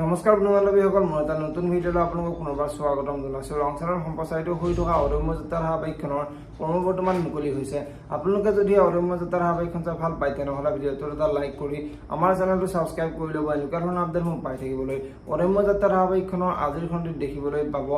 নমস্কাৰ বন্ধুবান্ধৱীসকল, মই এটা নতুন ভিডিঅ'লৈ আপোনালোকক পুনৰবাৰ স্বাগতম জনাইছোঁ। ৰংচাৰৰ সম্প্ৰচাৰিত হৈ থকা অদম্য যাত্ৰাৰ ধাৰাবাহিকখনৰ বৰ্তমান মুকলি হৈছে। আপোনালোকে যদি অদম্য যাত্ৰাৰ ধাৰাবাহিকখন চাই ভাল পায় তেনেহ'লে ভিডিঅ'টো এটা লাইক কৰি আমাৰ চেনেলটো ছাবস্ক্ৰাইব কৰি ল'ব। এনেকুৱা ধৰণৰ আপডেটসমূহ পাই থাকিবলৈ। অদম্য যাত্ৰাৰ ধাৰাবাহিকখনৰ আজিৰ খণ্ডিত দেখিবলৈ পাব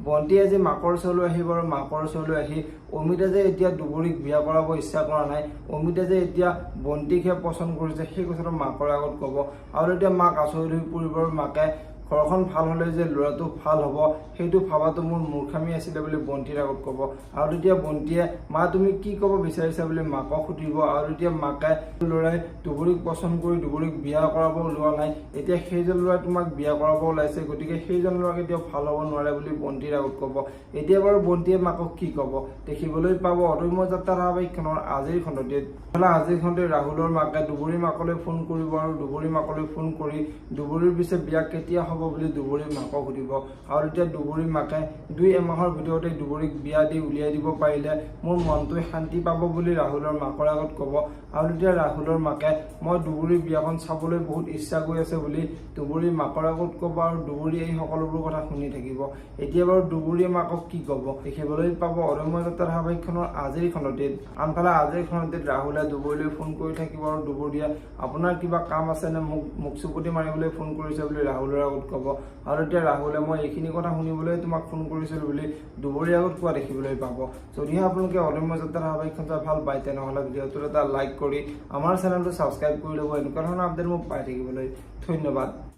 বন্তি আজি মাকৰ ওচৰলৈ আহিব আৰু মাকৰ ওচৰলৈ আহি অমিতে যে এতিয়া দুবৰীক বিয়া কৰাব ইচ্ছা কৰা নাই, অমিতে যে এতিয়া বন্তিকহে পচন্দ কৰিছে সেই কথাটো মাকৰ আগত ক'ব। আৰু এতিয়া মাক আচৰিত হৈ পৰিব আৰু মাকে ঘৰখন ভাল হ'লে যে ল'ৰাটো ভাল হ'ব সেইটো ভাবাটো মোৰ মূৰ্খামি আছিলে বুলি বন্তিৰ আগত ক'ব। আৰু তেতিয়া বন্তিয়ে মা তুমি কি ক'ব বিচাৰিছা বুলি মাকক সুধিব। আৰু এতিয়া মাকে ল'ৰাই দুবৰীক পচন্দ কৰি দুবৰীক বিয়া কৰাব ওলোৱা নাই, এতিয়া সেইজন ল'ৰাই তোমাক বিয়া কৰাব ওলাইছে, গতিকে সেইজন ল'ৰা কেতিয়াও ভাল হ'ব নোৱাৰে বুলি বন্তিৰ আগত ক'ব। এতিয়া বাৰু বন্তিয়ে মাকক কি ক'ব দেখিবলৈ পাব অদম্য যাত্ৰা ধাৰাবাহিকখনৰ আজিৰ খণ্ডটিত। আজিৰ খণ্ডটিত ৰাহুলৰ মাকে দুবৰীৰ মাকলৈ ফোন কৰিব আৰু দুবৰীৰ মাকলৈ ফোন কৰি দুবৰীৰ পিছে বিয়া কেতিয়া হ'ব বুলি দুবৰীৰ মাকক সুধিব। আৰু এতিয়া দুবৰীৰ মাকে 2 মাহৰ ভিতৰতে দুবৰীক বিয়া দি উলিয়াই দিব পাৰিলে মোৰ মনটোৱে শান্তি পাব বুলি ৰাহুলৰ মাকৰ আগত ক'ব। আৰু এতিয়া ৰাহুলৰ মাকে মই দুবৰীৰ বিয়াখন চাবলৈ বহুত ইচ্ছা কৰি আছে বুলি দুবৰীৰ মাকৰ আগত ক'ব। আৰু দুবৰীয়ে এই সকলোবোৰ কথা শুনি থাকিব। এতিয়া বাৰু দুবৰীয়ে মাকক কি ক'ব দেখিবলৈ পাব অদম্য যাত্ৰা ধাৰাবাহিকখনৰ আজিৰ খণ্ডটিত। আনফালে আজিৰ খণ্ডটিত ৰাহুলে দুবৰীলৈ ফোন কৰি থাকিব আৰু দুবৰীয়ে আপোনাৰ কিবা কাম আছে নে, মোক চুপতি মাৰিবলৈ ফোন কৰিছে বুলি ৰাহুলৰ আগত ক'ব। আৰু এতিয়া ৰাহুলে মই এইখিনি কথা শুনিবলৈ তোমাক ফোন কৰিছিলো বুলি দুবৰীৰ আগত কোৱা দেখিবলৈ পাব। যদিহে আপোনালোকে অদম্য যাত্ৰা ধাৰাবাহিকখন চাই ভাল পায় তেনেহ'লে ভিডিঅ'টোত এটা লাইক কৰি আমাৰ চেনেলটো ছাবস্ক্ৰাইব কৰি ল'ব। এনেকুৱা ধৰণৰ আপডেট মোক পাই থাকিবলৈ ধন্যবাদ।